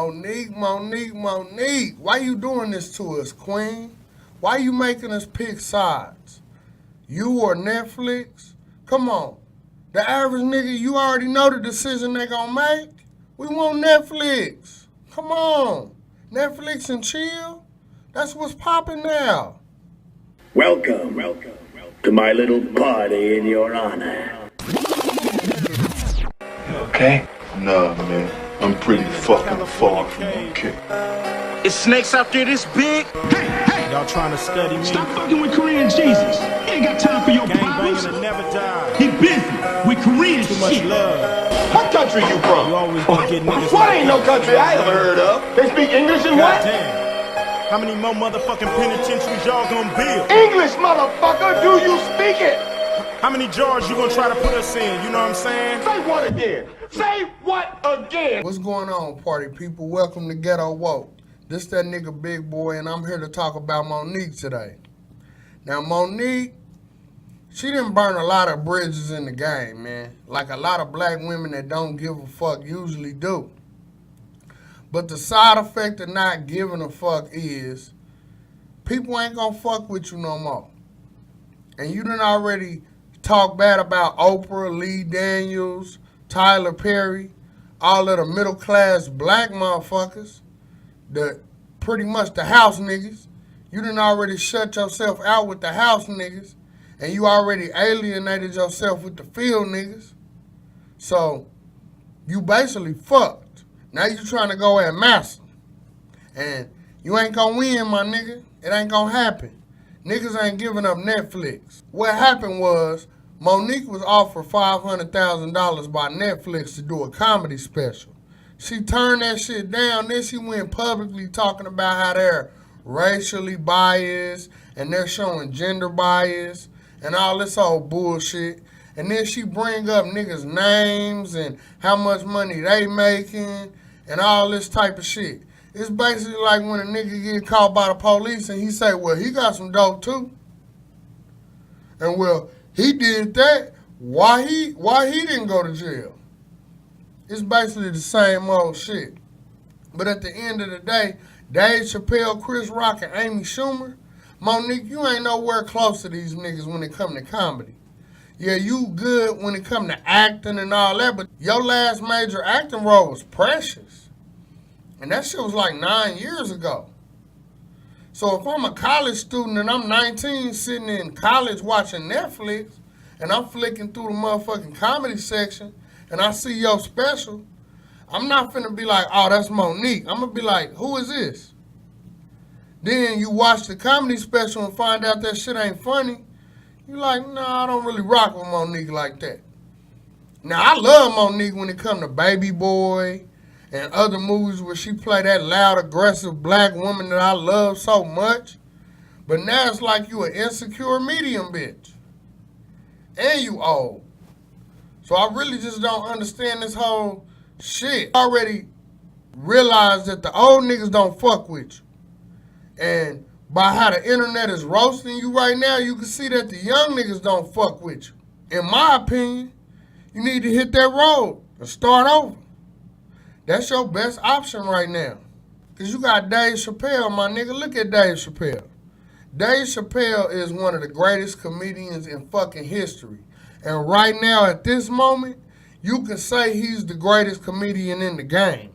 Monique, why you doing this to us, queen? Why you making us pick sides? You or Netflix? Come on. The average nigga, you already know the decision they gonna make. We want Netflix. Come on. Netflix and chill? That's what's popping now. Welcome to my little party in your honor. You okay? Nah, man. I'm pretty fucking far from okay. Is snakes out there this big? Hey! Y'all trying to study me? Stop fucking with Korean Jesus. He ain't got time for your problems. Gangbanging never die. He busy with Korean Too much shit. love. What country you from? You always gonna get niggas. What ain't no country I ever heard of? They speak English and what? Damn. How many more motherfucking penitentiaries y'all gonna build? English, motherfucker, do you speak it? How many jars you gonna try to put us in? You know what I'm saying? Say what again? Say what again? What's going on, party people? Welcome to Ghetto Woke. This that nigga Big Boy, and I'm here to talk about Monique today. Now, Monique, she didn't burn a lot of bridges in the game, man. Like a lot of black women that don't give a fuck usually do. But the side effect of not giving a fuck is people ain't gonna fuck with you no more. And you done already talk bad about Oprah, Lee Daniels, Tyler Perry, all of the middle class black motherfuckers, pretty much the house niggas. You done already shut yourself out with the house niggas, and you already alienated yourself with the field niggas. So you basically fucked. Now you trying to go at massa. And you ain't gonna win, my nigga. It ain't gonna happen. Niggas ain't giving up Netflix. What happened was Monique was offered $500,000 by Netflix to do a comedy special. She turned that shit down. Then she went publicly talking about how they're racially biased and they're showing gender bias and all this old bullshit. And then she bring up niggas' names and how much money they making and all this type of shit. It's basically like when a nigga get caught by the police and he say, well, he got some dope too. And well, he did that. Why he didn't go to jail? It's basically the same old shit. But at the end of the day, Dave Chappelle, Chris Rock, and Amy Schumer, Monique, you ain't nowhere close to these niggas when it come to comedy. Yeah, you good when it come to acting and all that, but your last major acting role was Precious. And that shit was like 9 years ago. So if I'm a college student and I'm 19 sitting in college watching Netflix and I'm flicking through the motherfucking comedy section and I see your special, I'm not finna be like, oh, that's Monique. I'm gonna be like, who is this? Then you watch the comedy special and find out that shit ain't funny. You like, nah, I don't really rock with Monique like that. Now, I love Monique when it come to Baby Boy and other movies where she play that loud, aggressive black woman that I love so much. But now it's like you an insecure medium bitch. And you old. So I really just don't understand this whole shit. I already realized that the old niggas don't fuck with you. And by how the internet is roasting you right now, you can see that the young niggas don't fuck with you. In my opinion, you need to hit that road and start over. That's your best option right now. Because you got Dave Chappelle, my nigga. Look at Dave Chappelle. Dave Chappelle is one of the greatest comedians in fucking history. And right now, at this moment, you can say he's the greatest comedian in the game.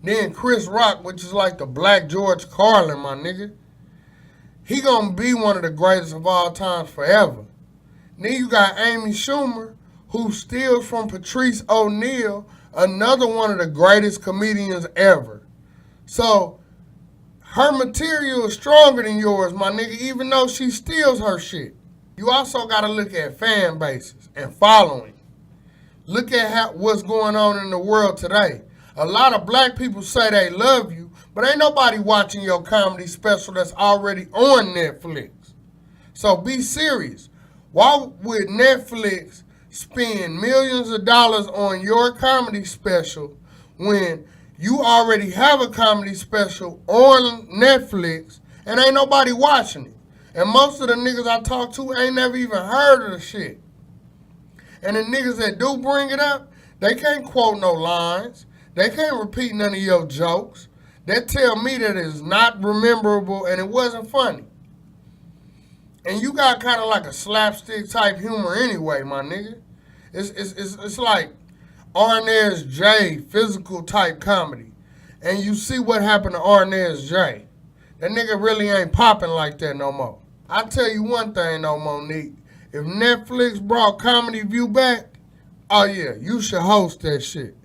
Then Chris Rock, which is like the black George Carlin, my nigga. He gonna be one of the greatest of all time forever. Then you got Amy Schumer, who steals from Patrice O'Neal, another one of the greatest comedians ever. So, her material is stronger than yours, my nigga, even though she steals her shit. You also gotta look at fan bases and following. Look at what's going on in the world today. A lot of black people say they love you, but ain't nobody watching your comedy special that's already on Netflix. So be serious. Why would Netflix spend millions of dollars on your comedy special when you already have a comedy special on Netflix and ain't nobody watching it? And most of the niggas I talk to ain't never even heard of the shit. And the niggas that do bring it up, they can't quote no lines. They can't repeat none of your jokes. That tell me that it's not rememberable and it wasn't funny. And you got kind of like a slapstick type humor anyway, my nigga. It's like Arnez J physical type comedy. And you see what happened to Arnez J. That nigga really ain't popping like that no more. I tell you one thing though, Monique. If Netflix brought Comedy View back, oh yeah, you should host that shit.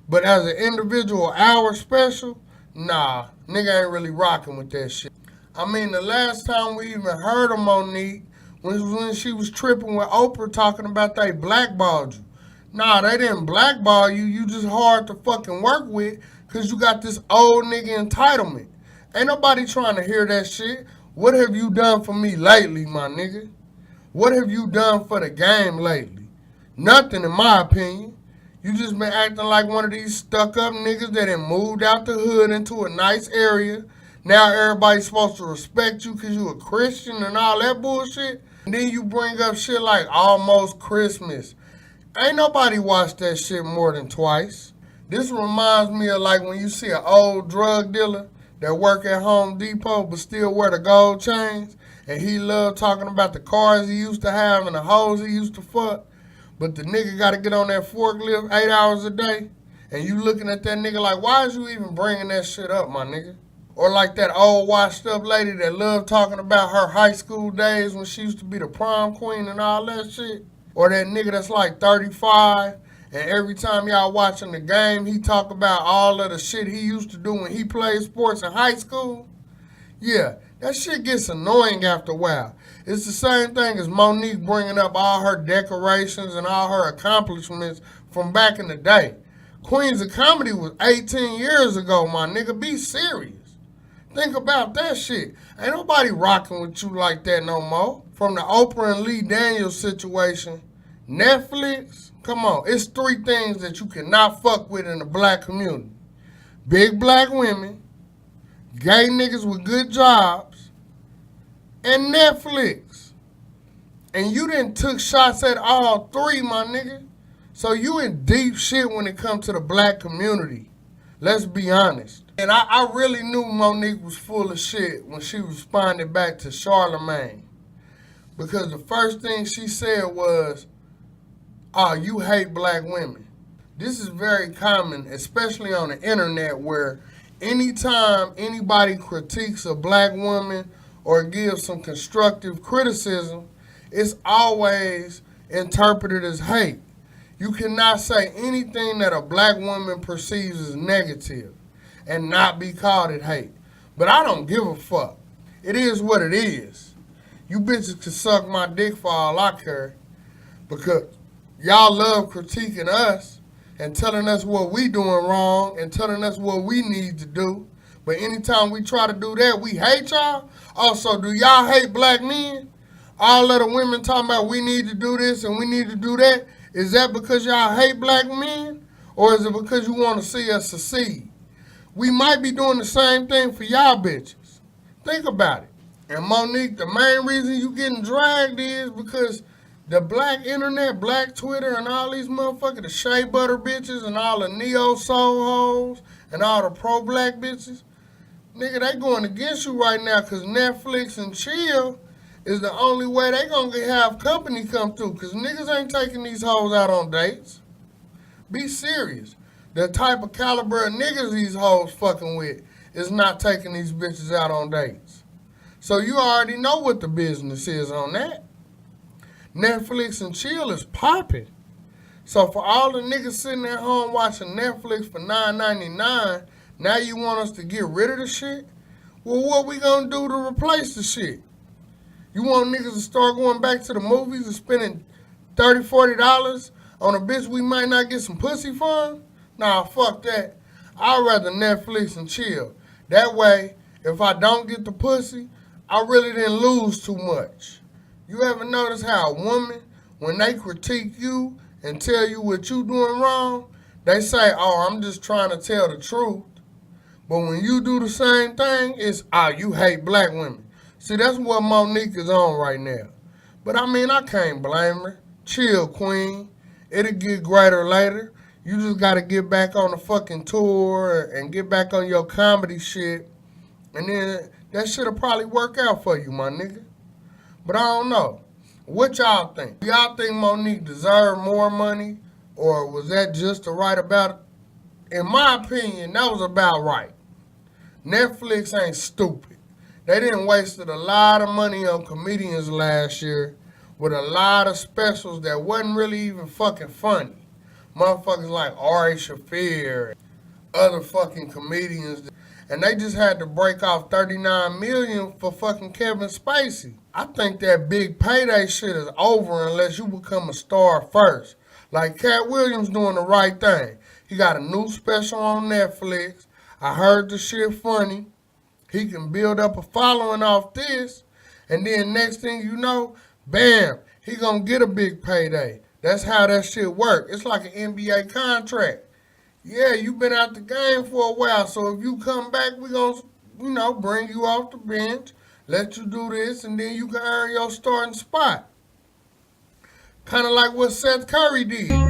But as an individual hour special, nah, nigga ain't really rocking with that shit. I mean, the last time we even heard of Monique was when she was tripping with Oprah talking about they blackballed you. Nah, they didn't blackball you. You just hard to fucking work with because you got this old nigga entitlement. Ain't nobody trying to hear that shit. What have you done for me lately, my nigga? What have you done for the game lately? Nothing, in my opinion. You just been acting like one of these stuck-up niggas that done moved out the hood into a nice area. Now everybody's supposed to respect you because you a Christian and all that bullshit. And then you bring up shit like Almost Christmas. Ain't nobody watched that shit more than twice. This reminds me of like when you see an old drug dealer that work at Home Depot but still wear the gold chains. And he loved talking about the cars he used to have and the hoes he used to fuck. But the nigga got to get on that forklift 8 hours a day. And you looking at that nigga like, why is you even bringing that shit up, my nigga? Or like that old washed up lady that loved talking about her high school days when she used to be the prom queen and all that shit. Or that nigga that's like 35 and every time y'all watching the game, he talk about all of the shit he used to do when he played sports in high school. Yeah, that shit gets annoying after a while. It's the same thing as Monique bringing up all her decorations and all her accomplishments from back in the day. Queens of Comedy was 18 years ago, my nigga. Be serious. Think about that shit. Ain't nobody rocking with you like that no more. From the Oprah and Lee Daniels situation, Netflix, come on. It's 3 things that you cannot fuck with in the black community. Big black women, gay niggas with good jobs, and Netflix. And you done took shots at all 3, my nigga. So you in deep shit when it comes to the black community. Let's be honest. And I really knew Monique was full of shit when she responded back to Charlamagne. Because the first thing she said was, oh, you hate black women. This is very common, especially on the internet, where anytime anybody critiques a black woman or gives some constructive criticism, it's always interpreted as hate. You cannot say anything that a black woman perceives as negative and not be called it hate. But I don't give a fuck. It is what it is. You bitches can suck my dick for all I care because y'all love critiquing us and telling us what we doing wrong and telling us what we need to do. But anytime we try to do that, we hate y'all. Also, do y'all hate black men? All of the women talking about we need to do this and we need to do that. Is that because y'all hate black men? Or is it because you want to see us succeed? We might be doing the same thing for y'all bitches. Think about it. And Monique, the main reason you getting dragged is because the black internet, black Twitter, and all these motherfuckers, the shea butter bitches and all the neo-soul hoes and all the pro-black bitches, nigga, they going against you right now because Netflix and chill is the only way they gonna have company come through because niggas ain't taking these hoes out on dates. Be serious. The type of caliber of niggas these hoes fucking with is not taking these bitches out on dates. So you already know what the business is on that. Netflix and chill is popping. So for all the niggas sitting at home watching Netflix for $9.99, now you want us to get rid of the shit? Well, what we gonna do to replace the shit? You want niggas to start going back to the movies and spending $30, $40 on a bitch we might not get some pussy from? Nah, fuck that. I'd rather Netflix and chill. That way, if I don't get the pussy, I really didn't lose too much. You ever notice how a woman, when they critique you and tell you what you doing wrong, they say, oh, I'm just trying to tell the truth. But when you do the same thing, it's, oh, you hate black women. See, that's what Monique is on right now. But I mean, I can't blame her. Chill, queen. It'll get greater later. You just gotta get back on the fucking tour and get back on your comedy shit. And then that shit'll probably work out for you, my nigga. But I don't know. What y'all think? Do y'all think Monique deserved more money? Or was that just the right about it? In my opinion, that was about right. Netflix ain't stupid. They didn't wasted a lot of money on comedians last year with a lot of specials that wasn't really even fucking funny. Motherfuckers like Ari Shaffir and other fucking comedians. And they just had to break off $39 million for fucking Kevin Spacey. I think that big payday shit is over unless you become a star first. Like Cat Williams doing the right thing. He got a new special on Netflix. I heard the shit funny. He can build up a following off this. And then next thing you know, bam, he gonna get a big payday. That's how that shit work. It's like an NBA contract. Yeah, you been out the game for a while, so if you come back, we gonna, bring you off the bench, let you do this, and then you can earn your starting spot. Kind of like what Seth Curry did.